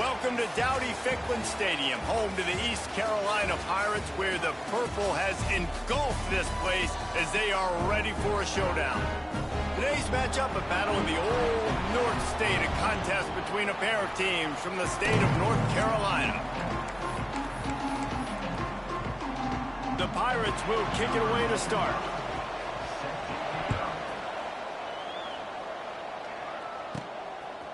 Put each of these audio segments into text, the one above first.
Welcome to Dowdy-Ficklin Stadium, home to the East Carolina Pirates, where the purple has engulfed this place as they are ready for a showdown. Today's matchup, a battle in the old North State, a contest between a pair of teams from the state of North Carolina. The Pirates will kick it away to start.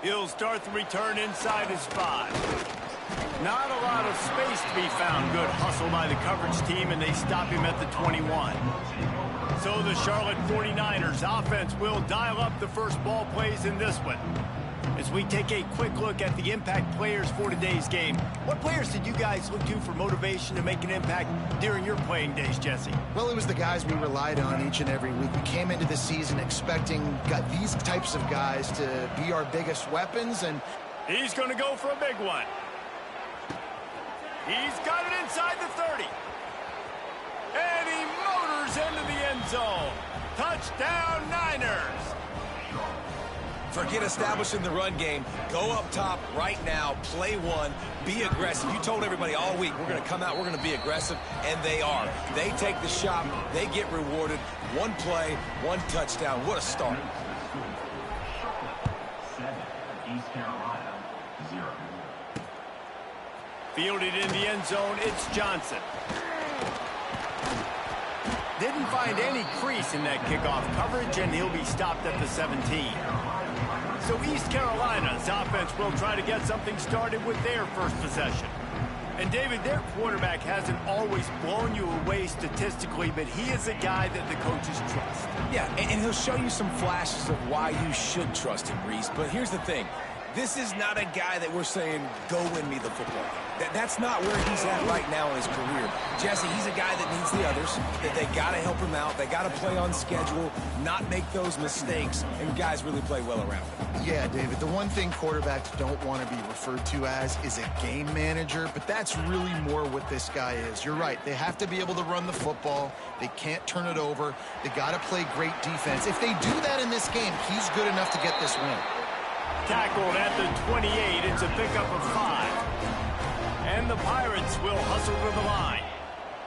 He'll start the return inside his 5. Not a lot of space to be found. Good hustle by the coverage team, and they stop him at the 21. So the Charlotte 49ers offense will dial up the first ball plays in this one. As we take a quick look at the impact players for today's game, what players did you guys look to for motivation to make an impact during your playing days, Jesse? Well, it was the guys we relied on each and every week. We came into the season expecting these types of guys to be our biggest weapons, and he's going to go for a big one. He's got it inside the 30. And he motors into the end zone. Touchdown, Niners. Forget establishing the run game. Go up top right now. Play one. Be aggressive. You told everybody all week, we're going to come out, we're going to be aggressive, and they are. They take the shot. They get rewarded. One play, one touchdown. What a start. East Carolina, 0. Fielded in the end zone, it's Johnson. Didn't find any crease in that kickoff coverage, and he'll be stopped at the 17. So East Carolina's offense will try to get something started with their first possession. And David, their quarterback hasn't always blown you away statistically, but he is a guy that the coaches trust. Yeah, and he'll show you some flashes of why you should trust him, Reese. But here's the thing. This is not a guy that we're saying, go win me the football game. That's not where he's at right now in his career. Jesse, he's a guy that needs the others. That they got to help him out. They got to play on schedule, not make those mistakes, and guys really play well around him. yeah, David, the one thing quarterbacks don't want to be referred to as is a game manager, but that's really more what this guy is. You're right. They have to be able to run the football. They can't turn it over. They got to play great defense. If they do that in this game, he's good enough to get this win. Tackled at the 28. It's a pickup of 5. And the Pirates will hustle to the line.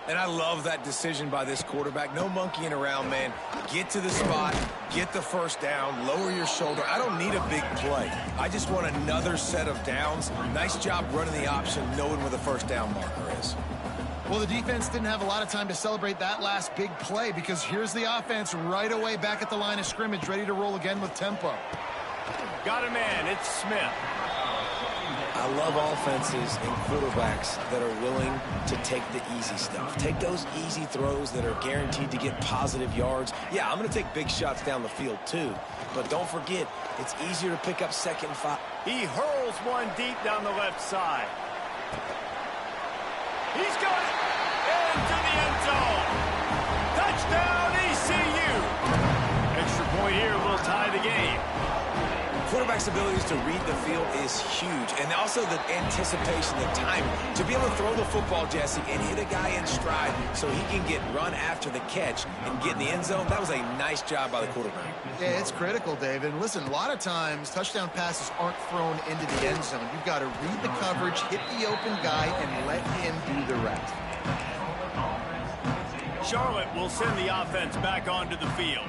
And I love that decision by this quarterback. No monkeying around, man. Get to the spot, get the first down, lower your shoulder. I don't need a big play. I just want another set of downs. Nice job running the option, knowing where the first down marker is. Well, the defense didn't have a lot of time to celebrate that last big play because here's the offense right away back at the line of scrimmage, ready to roll again with tempo. Got a man. It's Smith. I love offenses and quarterbacks that are willing to take the easy stuff. Take those easy throws that are guaranteed to get positive yards. Yeah, I'm going to take big shots down the field too. But don't forget, it's easier to pick up second 5. He hurls one deep down the left side. He's got it into the end zone. Touchdown, ECU. Extra point here will tie the game. Quarterback's abilities to read the field is huge, and also the anticipation, the timing. To be able to throw the football, Jesse, and hit a guy in stride so he can get run after the catch and get in the end zone, that was a nice job by the quarterback. Yeah, it's critical, David. Listen, a lot of times touchdown passes aren't thrown into the end zone. You've got to read the coverage, hit the open guy, and let him do the rest. Charlotte will send the offense back onto the field.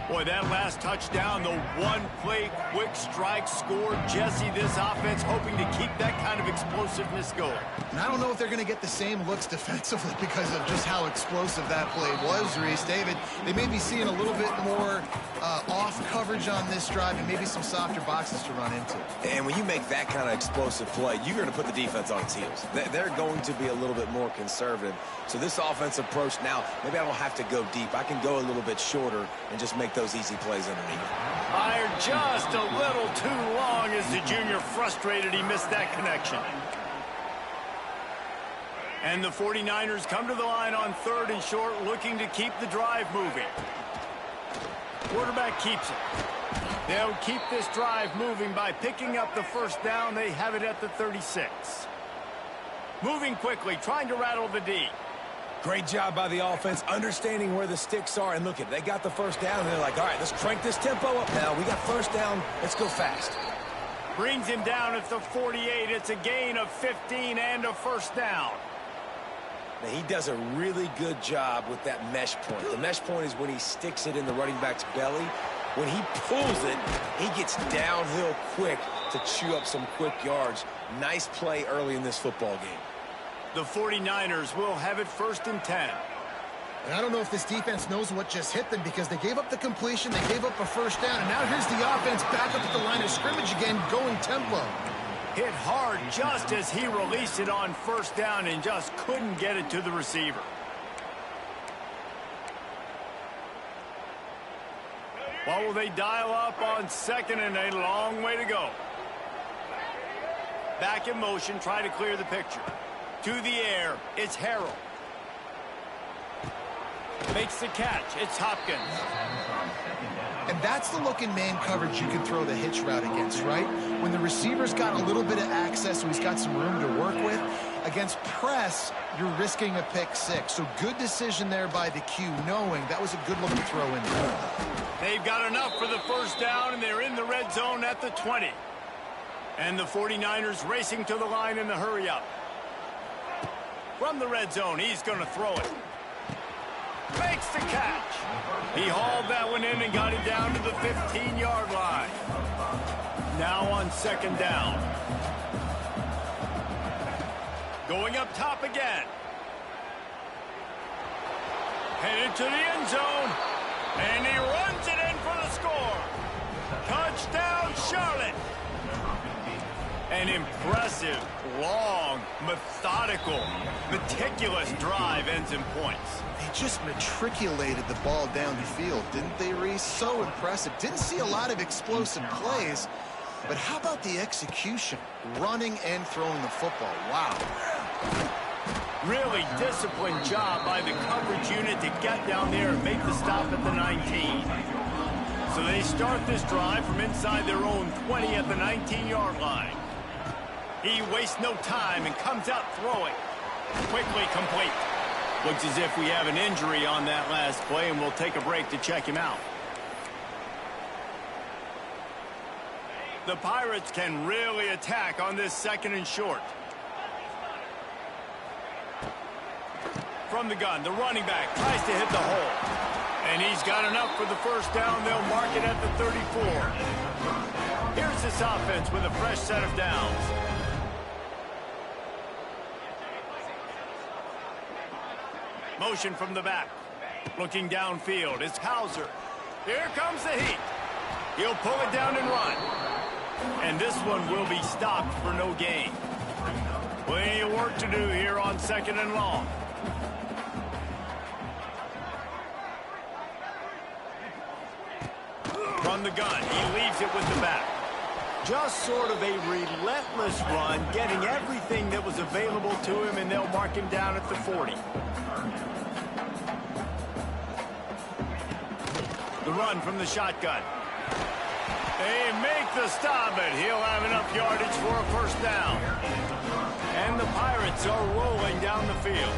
Boy, that last touchdown, the one-play quick strike score. Jesse, this offense hoping to keep that kind of explosiveness going. And I don't know if they're going to get the same looks defensively because of just how explosive that play was, Reese. David, they may be seeing a little bit more off coverage on this drive and maybe some softer boxes to run into. And when you make that kind of explosive play, you're going to put the defense on its heels. They're going to be a little bit more conservative. So this offense approach now, maybe I don't have to go deep. I can go a little bit shorter and just make those easy plays underneath. Fired just a little too long as the junior frustrated he missed that connection. And the 49ers come to the line on 3rd and short, looking to keep the drive moving. Quarterback keeps it. They'll keep this drive moving by picking up the first down. They have it at the 36. Moving quickly, trying to rattle the D. Great job by the offense, understanding where the sticks are. And look, they got the first down, and they're like, all right, let's crank this tempo up now. We got first down. Let's go fast. Brings him down at the 48. It's a gain of 15 and a first down. Now, he does a really good job with that mesh point. The mesh point is when he sticks it in the running back's belly. When he pulls it, he gets downhill quick to chew up some quick yards. Nice play early in this football game. The 49ers will have it 1st and 10. And I don't know if this defense knows what just hit them because they gave up the completion, they gave up a first down, and now here's the offense back up at the line of scrimmage again, going tempo. Hit hard just as he released it on 1st down and just couldn't get it to the receiver. What will they dial up on 2nd and a long way to go? Back in motion, try to clear the picture. To the air, it's Harrell. Makes the catch, it's Hopkins. And that's the look in man coverage you can throw the hitch route against, right? When the receiver's got a little bit of access, so he's got some room to work with. Against press, you're risking a pick 6. So good decision there by the Q, knowing that was a good look to throw in there. They've got enough for the first down, and they're in the red zone at the 20. And the 49ers racing to the line in the hurry-up. From the red zone, he's going to throw it. Makes the catch. He hauled that one in and got it down to the 15-yard line. Now on 2nd down. Going up top again. Headed to the end zone. And he runs it in for the score. Touchdown, Charlotte. An impressive, long, methodical, meticulous drive ends in points. They just matriculated the ball down the field, didn't they, Reese? So impressive. Didn't see a lot of explosive plays, but how about the execution? Running and throwing the football. Wow. Really disciplined job by the coverage unit to get down there and make the stop at the 19. So they start this drive from inside their own 20 at the 19-yard line. He wastes no time and comes out throwing. Quickly complete. Looks as if we have an injury on that last play, and we'll take a break to check him out. The Pirates can really attack on this 2nd and short. From the gun, the running back tries to hit the hole. And he's got enough for the first down. They'll mark it at the 34. Here's this offense with a fresh set of downs. Motion from the back. Looking downfield, it's Hauser. Here comes the heat. He'll pull it down and run. And this one will be stopped for no gain. Plenty of work to do here on 2nd and long. From the gun, he leaves it with the back. Just sort of a relentless run, getting everything that was available to him, and they'll mark him down at the 40. The run from the shotgun. They make the stop, but he'll have enough yardage for a first down. And the Pirates are rolling down the field.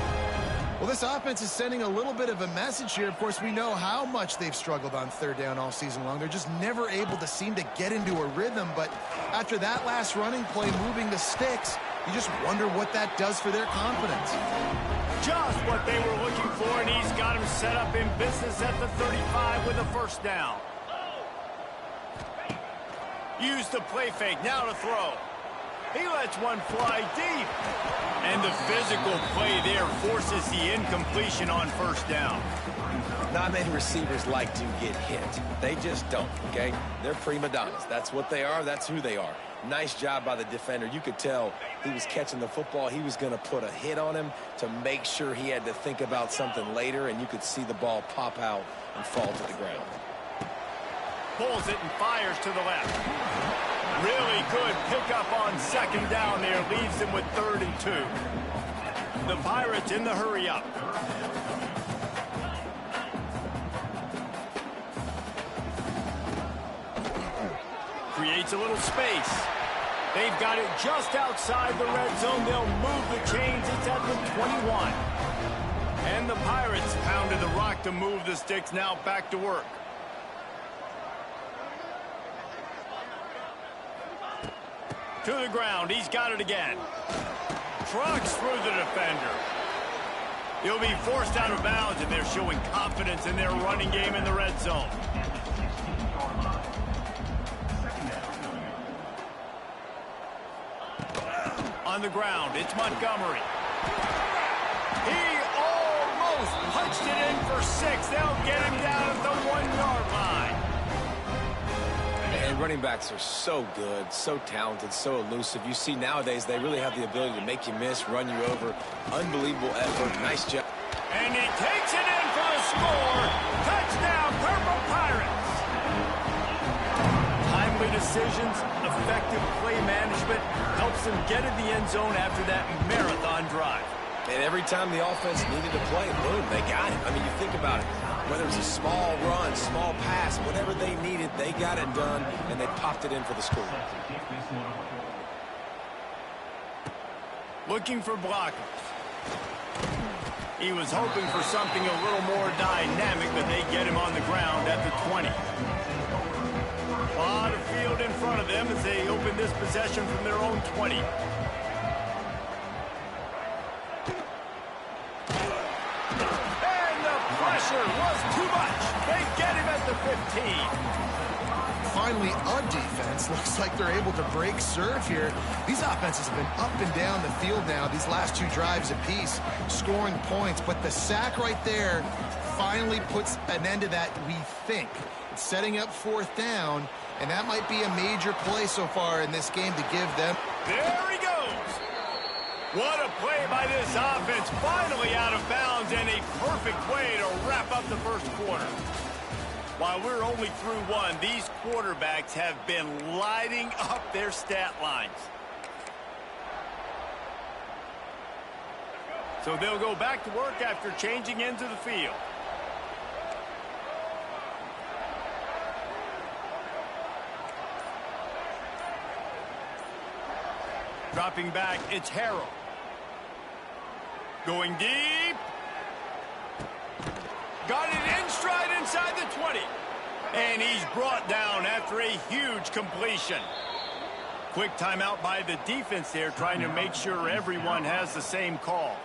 Well, this offense is sending a little bit of a message here. Of course, we know how much they've struggled on 3rd down all season long. They're just never able to seem to get into a rhythm. But after that last running play, moving the sticks, you just wonder what that does for their confidence. Just what they were looking for, and he's got him set up in business at the 35 with a first down. Use the play fake, now to throw. He lets one fly deep. And the physical play there forces the incompletion on first down. Not many receivers like to get hit. They just don't, okay? They're prima donnas. That's what they are. That's who they are. Nice job by the defender. You could tell he was catching the football. He was going to put a hit on him to make sure he had to think about something later, and you could see the ball pop out and fall to the ground. Pulls it and fires to the left. Really good pickup on 2nd down there. Leaves them with 3rd and 2. The Pirates in the hurry-up. Creates a little space. They've got it just outside the red zone. They'll move the chains. It's at the 21. And the Pirates pounded the rock to move the sticks. Now back to work. To the ground. He's got it again. Trucks through the defender. He'll be forced out of bounds, and they're showing confidence in their running game in the red zone. On the ground, it's Montgomery. He almost punched it in for 6. They'll get him down at the 1-yard line. And running backs are so good, so talented, so elusive. You see nowadays they really have the ability to make you miss, run you over. Unbelievable effort. Nice job. And he takes it in for the score. Touchdown, Purple Pirates. Timely decisions, effective play management helps them get in the end zone after that marathon drive. And every time the offense needed to play, boom, they got it. I mean, you think about it. Whether it's a small run, small pass, whatever they needed, they got it done, and they popped it in for the score. Looking for blockers. He was hoping for something a little more dynamic, but they get him on the ground at the 20. A lot of field in front of them as they open this possession from their own 20. And the pressure was too much. They get him at the 15. Finally, a defense looks like they're able to break serve here. These offenses have been up and down the field now, these last 2 drives apiece, scoring points. But the sack right there finally puts an end to that, we think. It's setting up 4th down, and that might be a major play so far in this game to give them. There he goes. What a play by this offense. Finally out of bounds, and a perfect way to wrap up the first quarter. While we're only through 1, these quarterbacks have been lighting up their stat lines. So they'll go back to work after changing into the field. Dropping back, it's Harrell. Going deep. Got it in stride inside the 20. And he's brought down after a huge completion. Quick timeout by the defense there, trying to make sure everyone has the same call.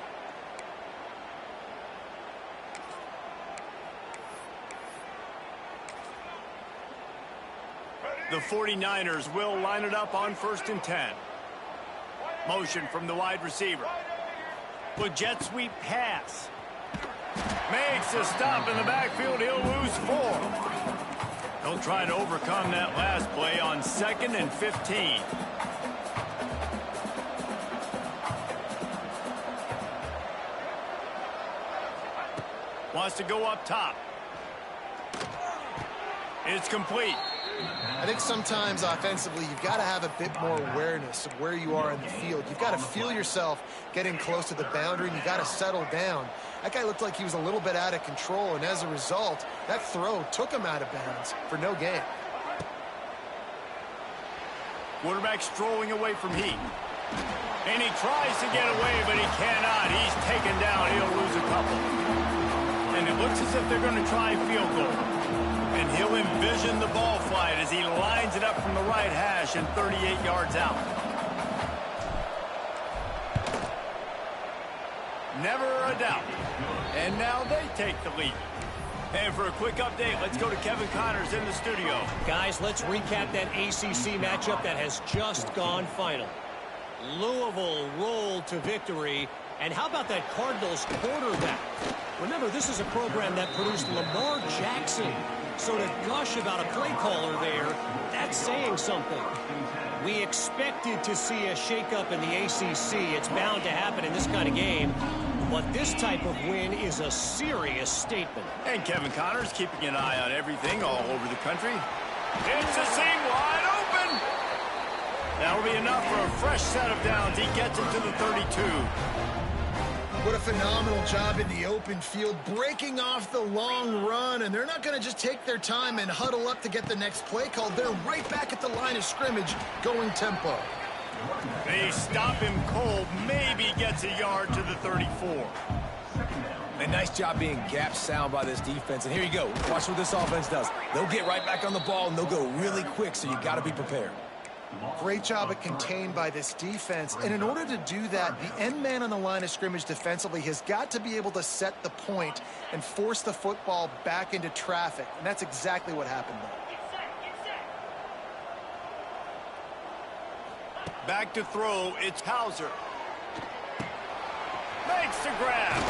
The 49ers will line it up on 1st and 10. Motion from the wide receiver. With jet sweep pass. Makes a stop in the backfield. He'll lose 4. He'll try to overcome that last play on 2nd and 15. Wants to go up top. It's complete. I think sometimes offensively you've got to have a bit more awareness of where you are in the field. You've got to feel yourself getting close to the boundary, and you've got to settle down. That guy looked like he was a little bit out of control, and as a result, that throw took him out of bounds for no gain. Quarterback strolling away from Heat. And he tries to get away, but he cannot. He's taken down. He'll lose a couple. And it looks as if they're going to try field goal. And he'll envision the ball flight as he lines it up from the right hash and 38 yards out. Never a doubt. And now they take the lead. And for a quick update, let's go to Kevin Connors in the studio. Guys, let's recap that ACC matchup that has just gone final. Louisville rolled to victory. And how about that Cardinals quarterback? Remember, this is a program that produced Lamar Jackson. So to gush about a play caller there, that's saying something. We expected to see a shakeup in the ACC. It's bound to happen in this kind of game. But this type of win is a serious statement. And Kevin Connors keeping an eye on everything all over the country. It's a seam wide open. That'll be enough for a fresh set of downs. He gets it to the 32. What a phenomenal job in the open field, breaking off the long run, and they're not going to just take their time and huddle up to get the next play called. They're right back at the line of scrimmage, going tempo. They stop him cold, maybe gets a yard to the 34. A nice job being gap sound by this defense. And here you go. Watch what this offense does. They'll get right back on the ball, and they'll go really quick, so you got to be prepared. Great job at contained by this defense. And in order to do that, the end man on the line of scrimmage defensively has got to be able to set the point and force the football back into traffic. And that's exactly what happened there. Back to throw, it's Hauser. Makes the grab.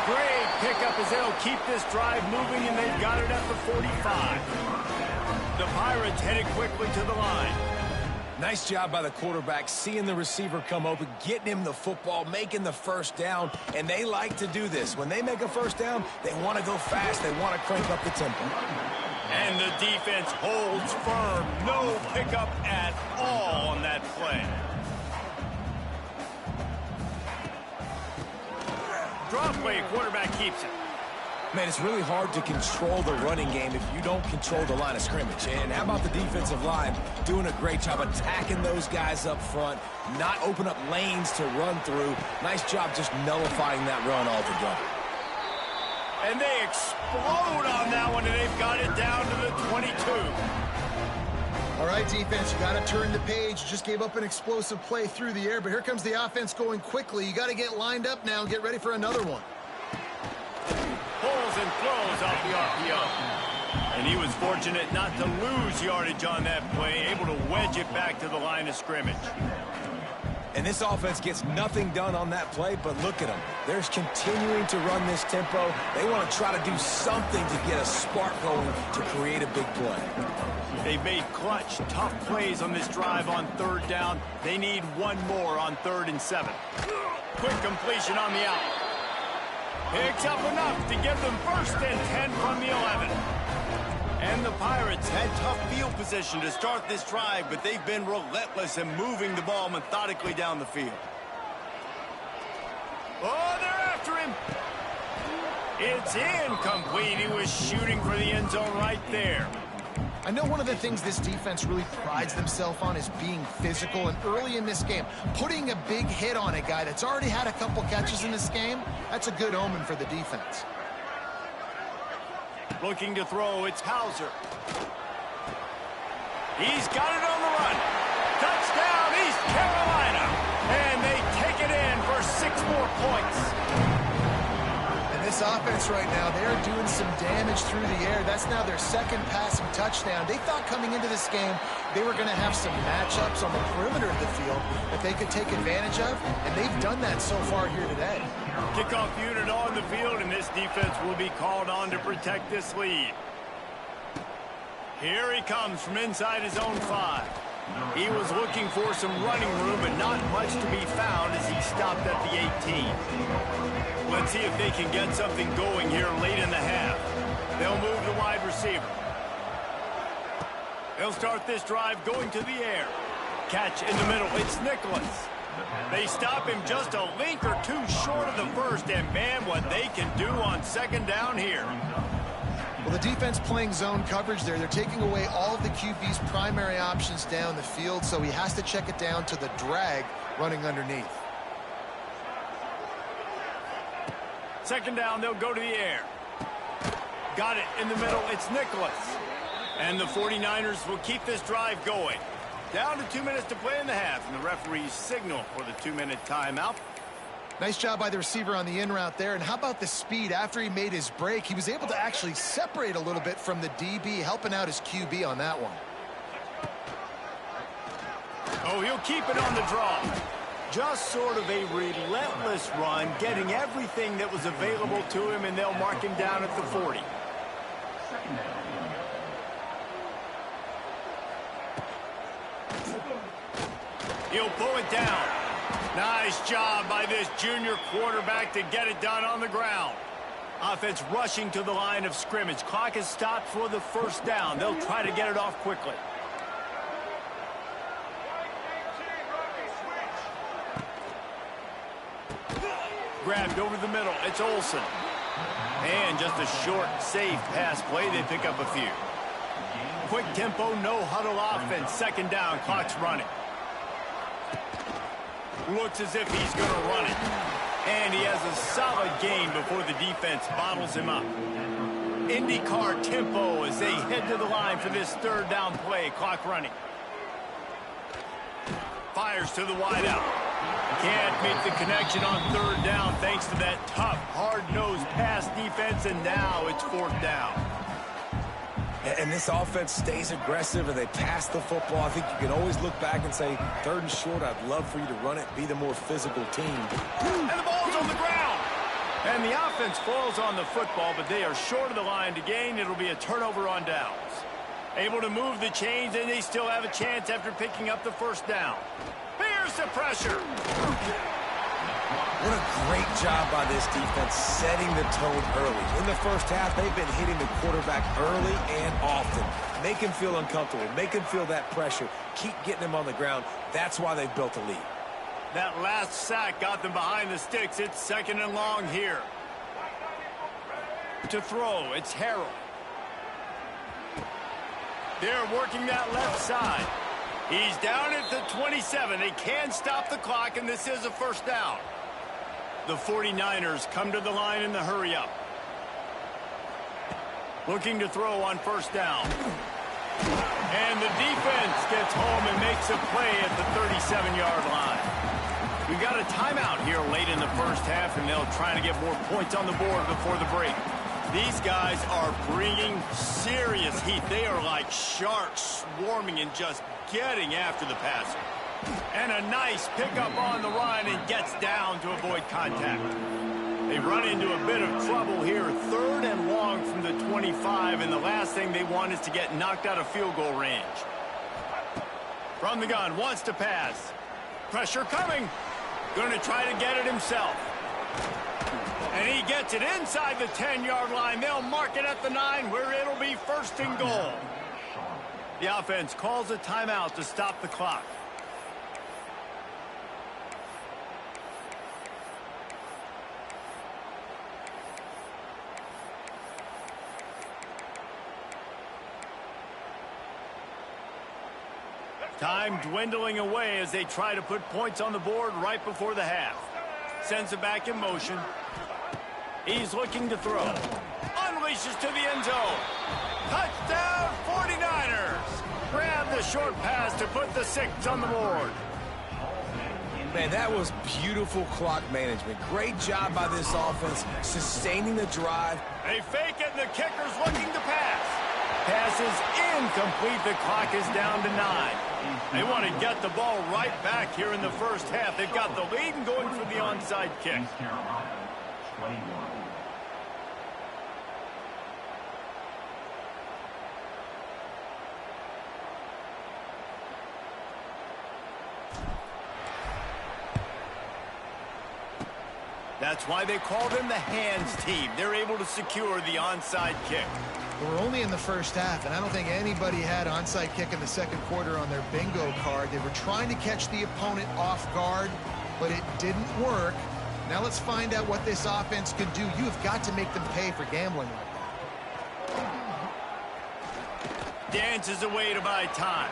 Great pickup as they'll keep this drive moving, and they've got it at the 45. The Pirates headed quickly to the line. Nice job by the quarterback, seeing the receiver come open, getting him the football, making the first down, and they like to do this. When they make a first down, they want to go fast. They want to crank up the tempo. And the defense holds firm. No pickup at all on that play. Drop play, quarterback keeps it. Man, it's really hard to control the running game if you don't control the line of scrimmage. And how about the defensive line doing a great job attacking those guys up front, not open up lanes to run through. Nice job just nullifying that run altogether. And they explode on that one, and they've got it down to the 22. All right, defense, you got to turn the page. You just gave up an explosive play through the air, but here comes the offense going quickly. You got to get lined up now and get ready for another one. Pulls and throws off the RPO. And he was fortunate not to lose yardage on that play, able to wedge it back to the line of scrimmage. And this offense gets nothing done on that play, but look at them. They're continuing to run this tempo. They want to try to do something to get a spark going to create a big play. They've made clutch, tough plays on this drive on third down. They need one more on 3rd and 7. Quick completion on the out. Picks up enough to give them 1st and 10 from the 11. And the Pirates had tough field position to start this drive, but they've been relentless in moving the ball methodically down the field. Oh, they're after him. It's incomplete. He was shooting for the end zone right there. I know one of the things this defense really prides themselves on is being physical, and early in this game, putting a big hit on a guy that's already had a couple catches in this game, that's a good omen for the defense. Looking to throw, it's Hauser. He's got it on the run. Touchdown, East Carolina. And they take it in for 6 more points. And this offense right now, they're doing some damage through the air. That's now their 2nd passing touchdown. They thought coming into this game they were going to have some matchups on the perimeter of the field that they could take advantage of, and they've done that so far here today. Kickoff unit on the field, and this defense will be called on to protect this lead. Here he comes from inside his own 5. He was looking for some running room, but not much to be found as he stopped at the 18. Let's see if they can get something going here late in the half. They'll move the wide receiver. They'll start this drive going to the air. Catch in the middle. It's Nicholas. They stop him just a link or two short of the first, and man, what they can do on 2nd down here. Well, the defense playing zone coverage there. They're taking away all of the QB's primary options down the field, so he has to check it down to the drag running underneath. 2nd down, they'll go to the air. Got it in the middle. It's Nicholas. And the 49ers will keep this drive going. Down to 2 minutes to play in the half, and the referees signal for the 2-minute timeout. Nice job by the receiver on the in route there. And how about the speed? After he made his break, he was able to actually separate a little bit from the DB, helping out his QB on that one. Oh, he'll keep it on the draw. Just sort of a relentless run, getting everything that was available to him, and they'll mark him down at the 40. He'll pull it down. Nice job by this junior quarterback to get it done on the ground. Offense rushing to the line of scrimmage. Clock is stopped for the 1st down. They'll try to get it off quickly. Grabbed over the middle. It's Olsen. And just a short, safe pass play. They pick up a few. Quick tempo, no huddle offense. 2nd down, clock's running. Looks as if he's going to run it. And he has a solid gain before the defense bottles him up. IndyCar tempo as they head to the line for this 3rd down play. Clock running. fires to the wideout. Can't make the connection on third down thanks to that tough, hard-nosed pass defense, and now it's fourth down. And this offense stays aggressive and they pass the football. I think you can always look back and say, third and short, I'd love for you to run it, be the more physical team. And the ball's on the ground. And the offense falls on the football, but they are short of the line to gain. It'll be a turnover on downs. Able to move the chains, and they still have a chance after picking up the first down. Here's the pressure. What a great job by this defense setting the tone early. In the first half, they've been hitting the quarterback early and often. Make him feel uncomfortable. Make him feel that pressure. Keep getting him on the ground. That's why they've built a lead. That last sack got them behind the sticks. It's second and long here. To throw, it's Harrell. They're working that left side. He's down at the 27. They can stop the clock, and this is a first down. The 49ers come to the line in the hurry-up. Looking to throw on first down. And the defense gets home and makes a play at the 37-yard line. We've got a timeout here late in the first half, and they'll try to get more points on the board before the break. These guys are bringing serious heat. They are like sharks swarming and just getting after the passer. And a nice pickup on the run and gets down to avoid contact. They run into a bit of trouble here. Third and long from the 25, and the last thing they want is to get knocked out of field goal range. From the gun, wants to pass. Pressure coming. Going to try to get it himself. And he gets it inside the 10-yard line. They'll mark it at the 9, where it'll be first and goal. The offense calls a timeout to stop the clock. Time dwindling away as they try to put points on the board right before the half. Sends it back in motion. He's looking to throw. Unleashes to the end zone. Touchdown 49ers. Grab the short pass to put the 6 on the board. Man, that was beautiful clock management. Great job by this offense, sustaining the drive. They fake it, and the kicker's looking to pass. Pass is incomplete. The clock is down to 9. They want to get the ball right back here in the first half. They've got the lead and going for the onside kick. That's why they call them the hands team. They're able to secure the onside kick. We're only in the first half, and I don't think anybody had onside kick in the second quarter on their bingo card. They were trying to catch the opponent off guard, but it didn't work. Now let's find out what this offense can do. You have got to make them pay for gambling like that. Dances away to buy time.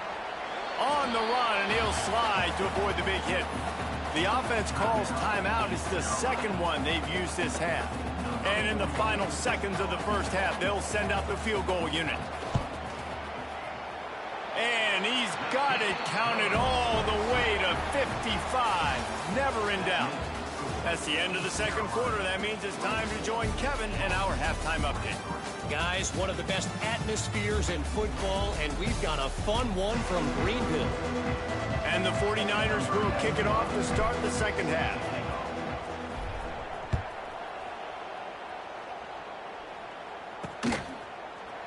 On the run, and he'll slide to avoid the big hit. The offense calls timeout. It's the second one they've used this half. And in the final seconds of the first half, they'll send out the field goal unit. And he's got it counted all the way to 55. Never in doubt. That's the end of the second quarter. That means it's time to join Kevin and our halftime update. Guys, one of the best atmospheres in football, and we've got a fun one from Greenville. And the 49ers will kick it off to start the second half.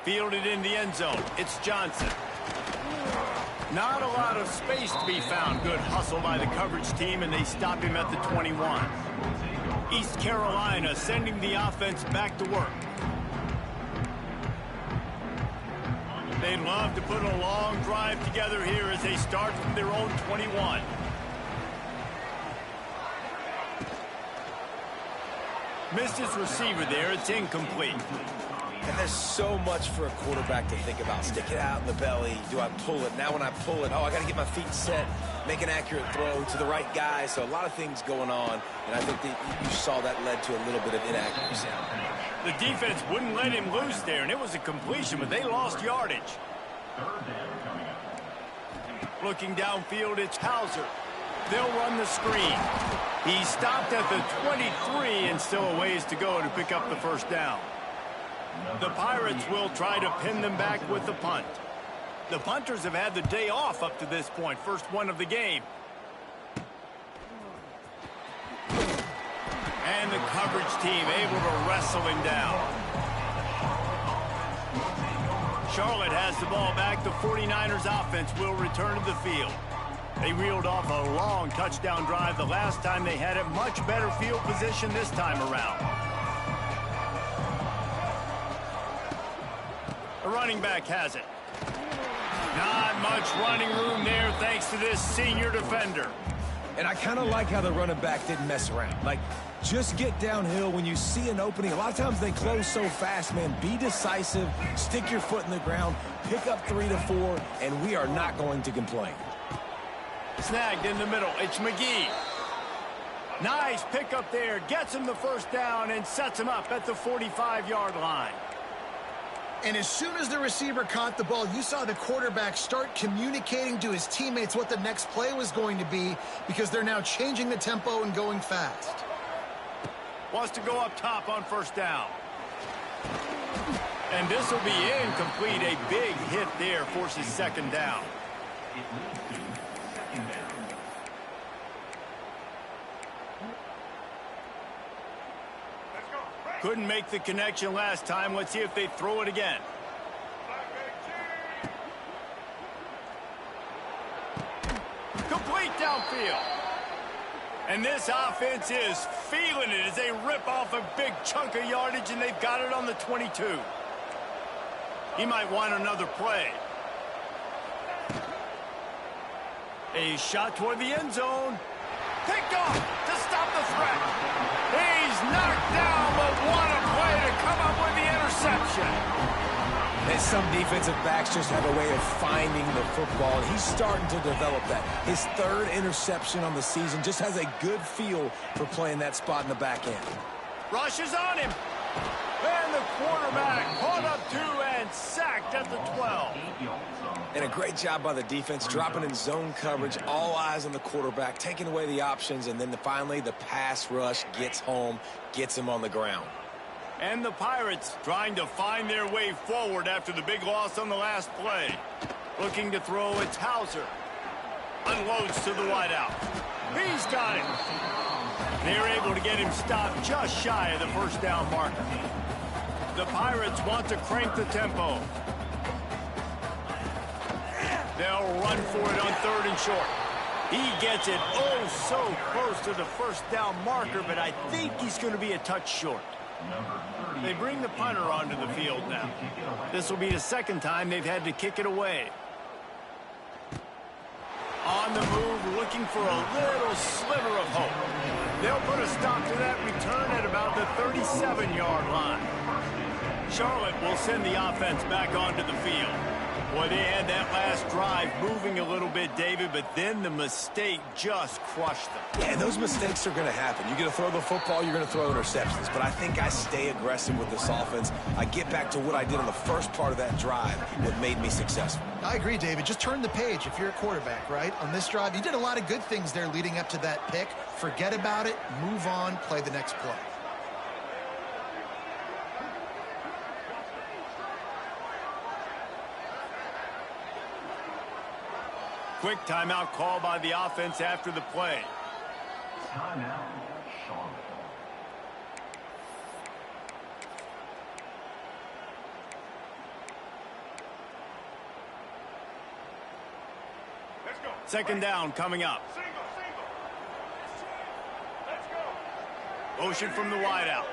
Fielded in the end zone. It's Johnson. Not a lot of space to be found. Good hustle by the coverage team, and they stop him at the 21. East Carolina sending the offense back to work. They'd love to put a long drive together here as they start from their own 21. Missed his receiver there. It's incomplete. And there's so much for a quarterback to think about. Stick it out in the belly. Do I pull it? Now when I pull it, oh, I got to get my feet set, make an accurate throw to the right guy. So a lot of things going on, and I think that you saw that led to a little bit of inaccuracy. The defense wouldn't let him loose there, and it was a completion, but they lost yardage. Looking downfield, it's Hauser. They'll run the screen. He stopped at the 23 and still a ways to go to pick up the first down. The Pirates will try to pin them back with the punt. The punters have had the day off up to this point, first one of the game. And the coverage team able to wrestle him down. Charlotte has the ball back. The 49ers offense will return to the field. They reeled off a long touchdown drive the last time they had it. Much better field position this time around. A running back has it. Not much running room there thanks to this senior defender. And I kind of like how the running back didn't mess around. Like, just get downhill when you see an opening. A lot of times they close so fast, man. Be decisive, stick your foot in the ground, pick up 3 to 4, and we are not going to complain. Snagged in the middle. It's McGee. Nice pickup there. Gets him the first down and sets him up at the 45-yard line. And as soon as the receiver caught the ball, you saw the quarterback start communicating to his teammates what the next play was going to be because they're now changing the tempo and going fast. Wants to go up top on first down. And this will be incomplete. A big hit there forces second down. Couldn't make the connection last time. Let's see if they throw it again. Complete downfield. And this offense is feeling it as they rip off a big chunk of yardage, and they've got it on the 22. He might want another play. A shot toward the end zone. Picked off to stop the threat. He's knocked down, but what a play to come up with the interception. And some defensive backs just have a way of finding the football, and he's starting to develop that. His third interception on the season, just has a good feel for playing that spot in the back end. Rushes on him. And the quarterback caught up to and sacked at the 12. And a great job by the defense, dropping in zone coverage, all eyes on the quarterback, taking away the options, and then finally the pass rush gets home, gets him on the ground. And the Pirates trying to find their way forward after the big loss on the last play. Looking to throw, it's Hauser. Unloads to the wideout. He's got it. They're able to get him stopped just shy of the first down marker. The Pirates want to crank the tempo. They'll run for it on third and short. He gets it oh so close to the first down marker, but I think he's going to be a touch short. They bring the punter onto the field now. This will be the second time they've had to kick it away. On the move, looking for a little sliver of hope. They'll put a stop to that return at about the 37-yard line. Charlotte will send the offense back onto the field. Boy, they had that last drive moving a little bit, David, but then the mistake just crushed them. Yeah, and those mistakes are going to happen. You're going to throw the football, you're going to throw interceptions. But I think I stay aggressive with this offense. I get back to what I did on the first part of that drive, what made me successful. I agree, David. Just turn the page if you're a quarterback, right? On this drive, you did a lot of good things there leading up to that pick. Forget about it, move on, play the next play. Quick timeout call by the offense after the play. Timeout, Charlotte. Let's go. Second down coming up. Single. Let's go. Motion from the wideout.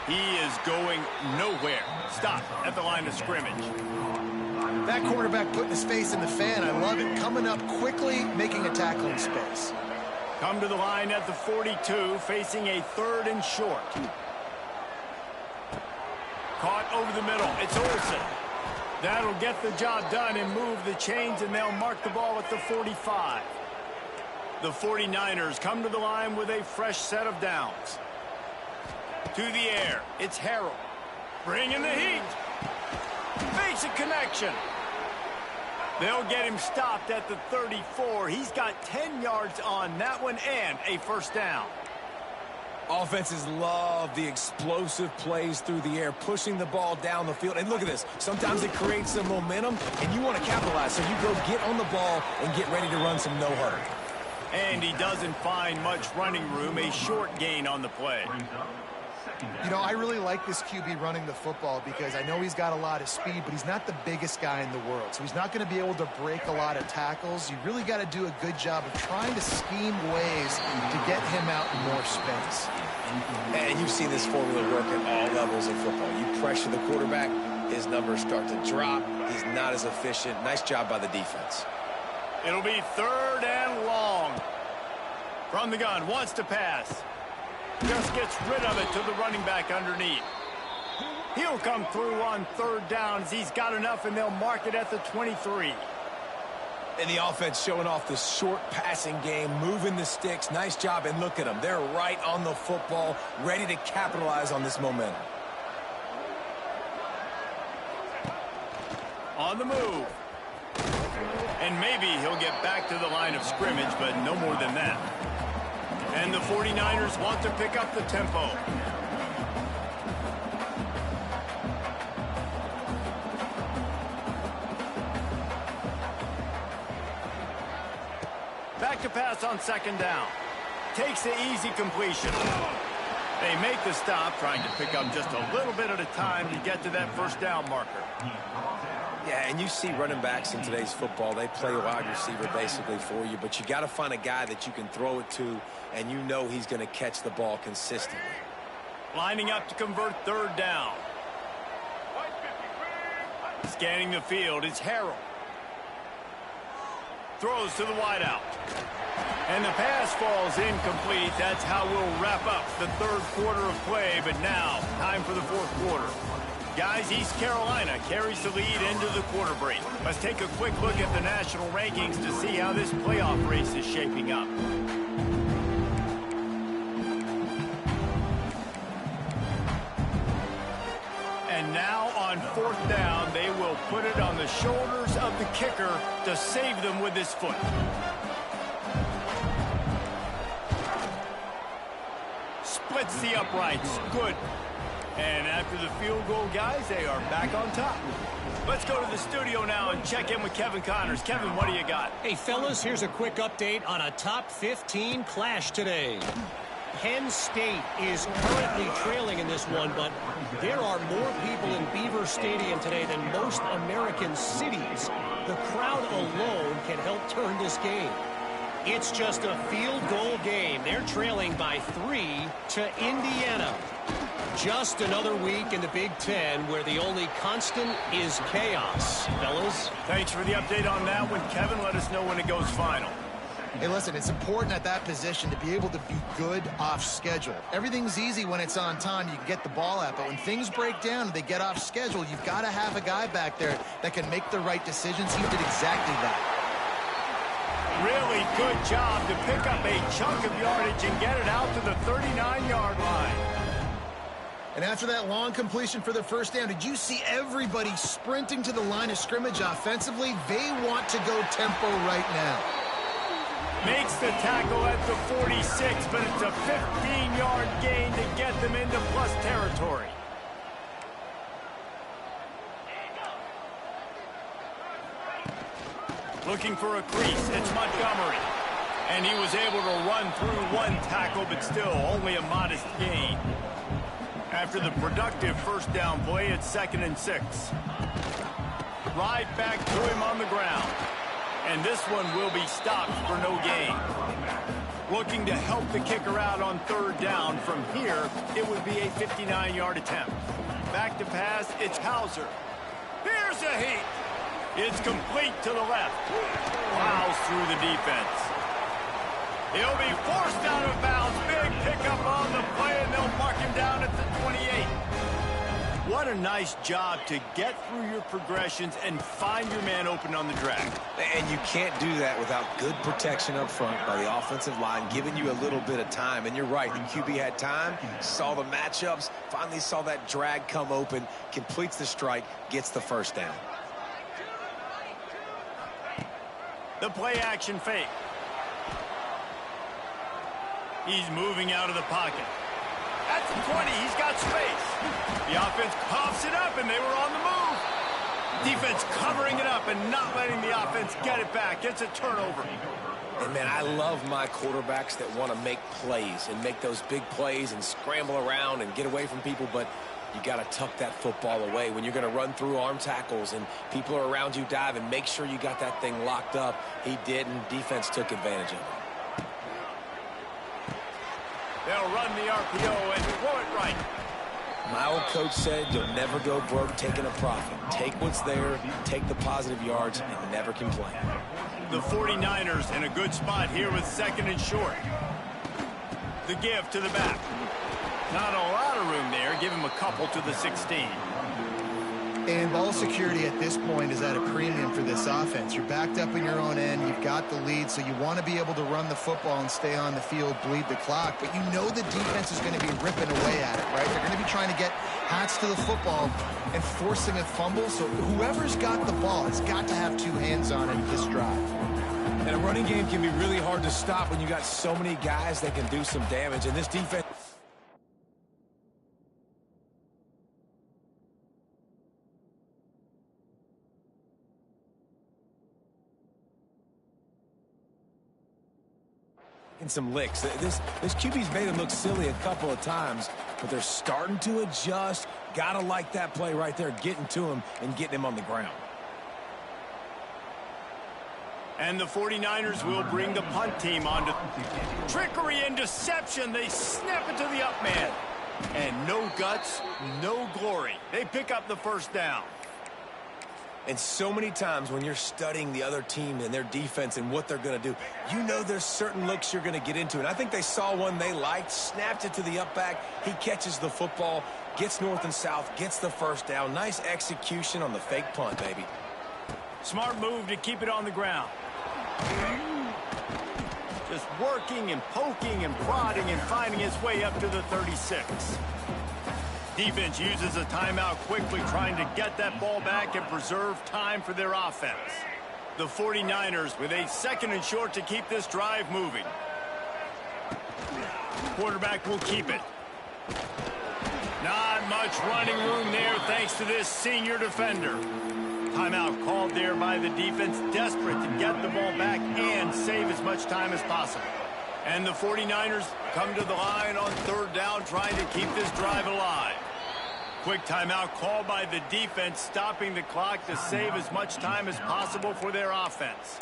He is going nowhere. Stop at the line of scrimmage. That quarterback putting his face in the fan, I love it. Coming up quickly, making a tackling space. Come to the line at the 42, facing a third and short. Caught over the middle. It's Olsen. That'll get the job done and move the chains, and they'll mark the ball at the 45. The 49ers come to the line with a fresh set of downs. To the air, it's Harrell. Bringing the heat. Makes a connection. They'll get him stopped at the 34. He's got 10 yards on that one and a first down. Offenses love the explosive plays through the air, pushing the ball down the field. And look at this. Sometimes it creates some momentum, and you want to capitalize. So you go get on the ball and get ready to run some no-hurry. And he doesn't find much running room, a short gain on the play. You know, I really like this QB running the football because I know he's got a lot of speed, but he's not the biggest guy in the world. So he's not going to be able to break a lot of tackles. You really got to do a good job of trying to scheme ways to get him out in more space. And you've seen this formula work at all levels of football. You pressure the quarterback, his numbers start to drop. He's not as efficient. Nice job by the defense. It'll be 3rd and long. From the gun, wants to pass. Just gets rid of it to the running back underneath. He'll come through on 3rd downs. He's got enough, and they'll mark it at the 23. And the offense showing off the short passing game, moving the sticks. Nice job, and look at them. They're right on the football, ready to capitalize on this momentum. On the move. And maybe he'll get back to the line of scrimmage, but no more than that. And the 49ers want to pick up the tempo. Back to pass on 2nd down. Takes the easy completion. They make the stop, trying to pick up just a little bit at a time to get to that 1st down marker. Yeah, and you see running backs in today's football, they play wide receiver basically for you, but you got to find a guy that you can throw it to, and you know he's going to catch the ball consistently. Lining up to convert 3rd down. Scanning the field, it's Harrell. Throws to the wideout. And the pass falls incomplete. That's how we'll wrap up the 3rd quarter of play, but now, time for the 4th quarter. Guys, East Carolina carries the lead into the quarter break. Let's take a quick look at the national rankings to see how this playoff race is shaping up. And now on 4th down, they will put it on the shoulders of the kicker to save them with his foot. Splits the uprights. Good. And after the field goal, guys, they are back on top. Let's go to the studio now and check in with Kevin Connors. Kevin, what do you got? Hey, fellas, here's a quick update on a top 15 clash today. Penn State is currently trailing in this one, but there are more people in Beaver Stadium today than most American cities. The crowd alone can help turn this game. It's just a field goal game. They're trailing by 3 to Indiana. Just another week in the Big Ten where the only constant is chaos. Fellas? Thanks for the update on that one, Kevin. Let us know when it goes final. Hey, listen, it's important at that position to be able to be good off schedule. Everything's easy when it's on time. You can get the ball out, but when things break down and they get off schedule, you've got to have a guy back there that can make the right decisions. He did exactly that. Really good job to pick up a chunk of yardage and get it out to the 39-yard line. And after that long completion for the 1st down, did you see everybody sprinting to the line of scrimmage offensively? They want to go tempo right now. Makes the tackle at the 46, but it's a 15-yard gain to get them into plus territory. Looking for a crease, it's Montgomery. And he was able to run through one tackle, but still only a modest gain. After the productive 1st down play, it's 2nd and 6. Right back to him on the ground. And this one will be stopped for no gain. Looking to help the kicker out on 3rd down. From here, it would be a 59-yard attempt. Back to pass, it's Hauser. Here's a heat. It's complete to the left. Plows through the defense. He'll be forced out of bounds. Big pickup on the play, and they'll mark him down at the 28. What a nice job to get through your progressions and find your man open on the drag. And you can't do that without good protection up front by the offensive line, giving you a little bit of time. And you're right, the QB had time, saw the matchups, finally saw that drag come open, completes the strike, gets the 1st down. The play action fake. He's moving out of the pocket. At the 20, he's got space. The offense coughs it up, and they were on the move. Defense covering it up and not letting the offense get it back. It's a turnover. And, man, I love my quarterbacks that want to make plays and make those big plays and scramble around and get away from people, but you got to tuck that football away. When you're going to run through arm tackles and people are around you diving, make sure you got that thing locked up. He did, and defense took advantage of it. They'll run the RPO and throw it right. My old coach said you'll never go broke taking a profit. Take what's there, take the positive yards, and never complain. The 49ers in a good spot here with second and short. The give to the back. Not a lot of room there. Give him a couple to the 16. And ball security at this point is at a premium for this offense. You're backed up in your own end. You've got the lead, so you want to be able to run the football and stay on the field, bleed the clock. But you know the defense is going to be ripping away at it, right? They're going to be trying to get hats to the football and forcing a fumble. So whoever's got the ball has got to have two hands on it this drive. And a running game can be really hard to stop when you got so many guys that can do some damage. And this defense... some licks. This QB's made him look silly a couple of times, but they're starting to adjust. Gotta like that play right there, getting to him and getting him on the ground. And the 49ers will bring the punt team onto trickery and deception. They snap it to the up man. And no guts, no glory. They pick up the first down. And so many times when you're studying the other team and their defense and what they're going to do, you know there's certain looks you're going to get into. And I think they saw one they liked, snapped it to the up back. He catches the football, gets north and south, gets the first down. Nice execution on the fake punt, baby. Smart move to keep it on the ground. Just working and poking and prodding and finding his way up to the 36. Defense uses a timeout quickly, trying to get that ball back and preserve time for their offense. The 49ers with a second and short to keep this drive moving. Quarterback will keep it. Not much running room there thanks to this senior defender. Timeout called there by the defense, desperate to get the ball back and save as much time as possible. And the 49ers come to the line on third down, trying to keep this drive alive. Quick timeout called by the defense, stopping the clock to save as much time as possible for their offense.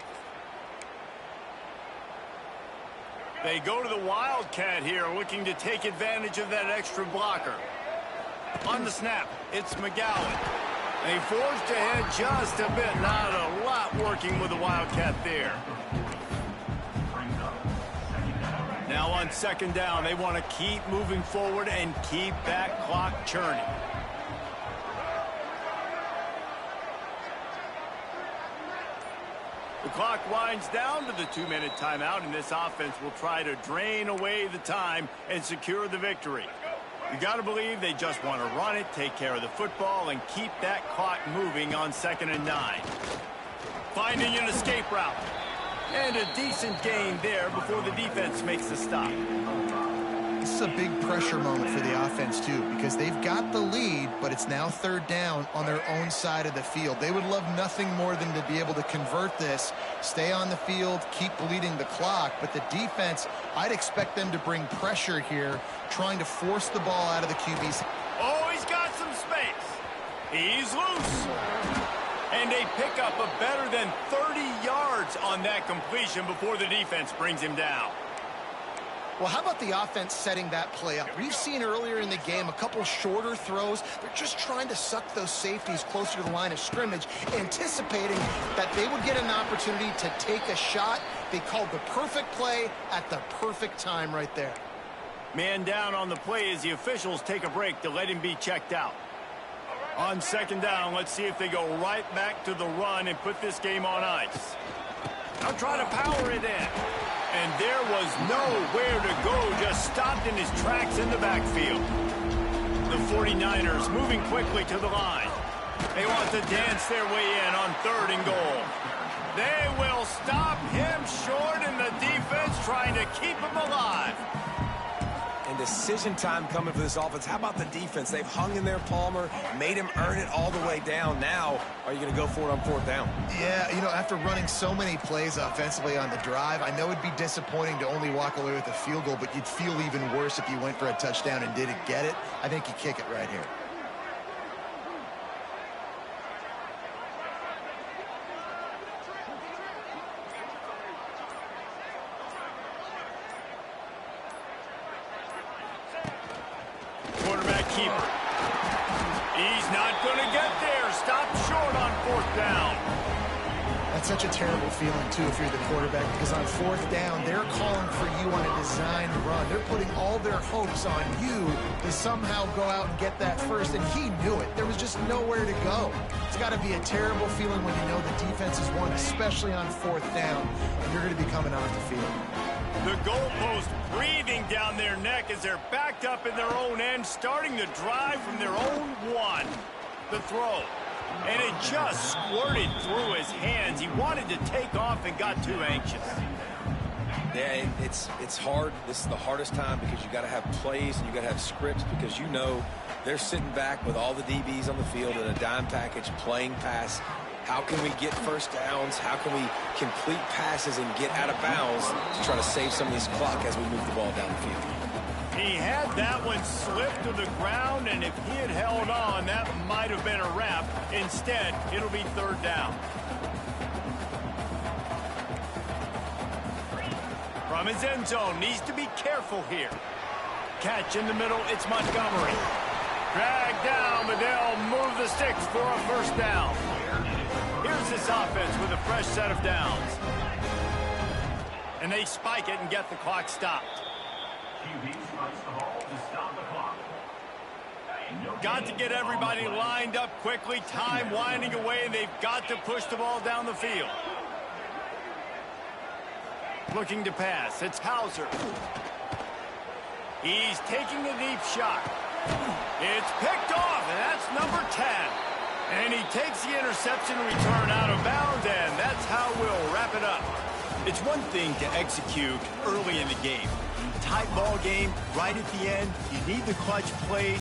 They go to the Wildcat here, looking to take advantage of that extra blocker. On the snap, it's McGowan. They forced ahead just a bit. Not a lot working with the Wildcat there. Now on second down, they want to keep moving forward and keep that clock churning. The clock winds down to the 2-minute timeout, and this offense will try to drain away the time and secure the victory. You got to believe they just want to run it, take care of the football, and keep that clock moving on 2nd and 9. Finding an escape route. And a decent gain there before the defense makes the stop. This is a big pressure moment for the offense, too, because they've got the lead, but it's now third down on their own side of the field. They would love nothing more than to be able to convert this, stay on the field, keep bleeding the clock. But the defense, I'd expect them to bring pressure here, trying to force the ball out of the QB's. Oh, he's got some space. He's loose. And they pick up a better than 30 yards on that completion before the defense brings him down. Well, how about the offense setting that play up? We've seen earlier in the game a couple shorter throws. They're just trying to suck those safeties closer to the line of scrimmage, anticipating that they would get an opportunity to take a shot. They called the perfect play at the perfect time right there. Man down on the play as the officials take a break to let him be checked out. On second down, let's see if they go right back to the run and put this game on ice. They'll try to power it in. And there was nowhere to go, just stopped in his tracks in the backfield. The 49ers moving quickly to the line. They want to dance their way in on 3rd and goal. They will stop him short, and the defense trying to keep him alive. And decision time coming for this offense. How about the defense? They've hung in there, Palmer, made him earn it all the way down. Now, are you going to go for it on 4th down? Yeah, you know, after running so many plays offensively on the drive, I know it'd be disappointing to only walk away with a field goal, but you'd feel even worse if you went for a touchdown and didn't get it. I think you kick it right here. Quarterback keeper. He's not going to get there. Stop short on 4th down. That's such a terrible feeling, too, if you're the quarterback, because on 4th down, they're calling for you on a design run. They're putting all their hopes on you to somehow go out and get that first, and he knew it. There was just nowhere to go. It's got to be a terrible feeling when you know the defense has won, especially on 4th down, and you're going to be coming off the field. The goalpost breathing down their neck as they're backed up in their own end, starting to drive from their own 1. The throw. And it just squirted through his hands. He wanted to take off and got too anxious. Yeah, it's hard. This is the hardest time because you got to have plays and you got to have scripts because you know they're sitting back with all the DBs on the field in a dime package playing pass. How can we get first downs? How can we complete passes and get out of bounds to try to save some of this clock as we move the ball down the field? He had that one slip to the ground, and if he had held on, that might have been a wrap. Instead, it'll be 3rd down. From his end zone, needs to be careful here. Catch in the middle, it's Montgomery. Drag down, but they'll move the sticks for a 1st down. Here's this offense with a fresh set of downs. And they spike it and get the clock stopped. QB spikes the ball to stop the clock. Got to get everybody lined up quickly. Time winding away, and they've got to push the ball down the field. Looking to pass. It's Hauser. He's taking a deep shot. It's picked off, and that's number 10. And he takes the interception return out of bounds, and that's how we'll wrap it up. It's one thing to execute early in the game. Tight ball game, right at the end, you need the clutch plays.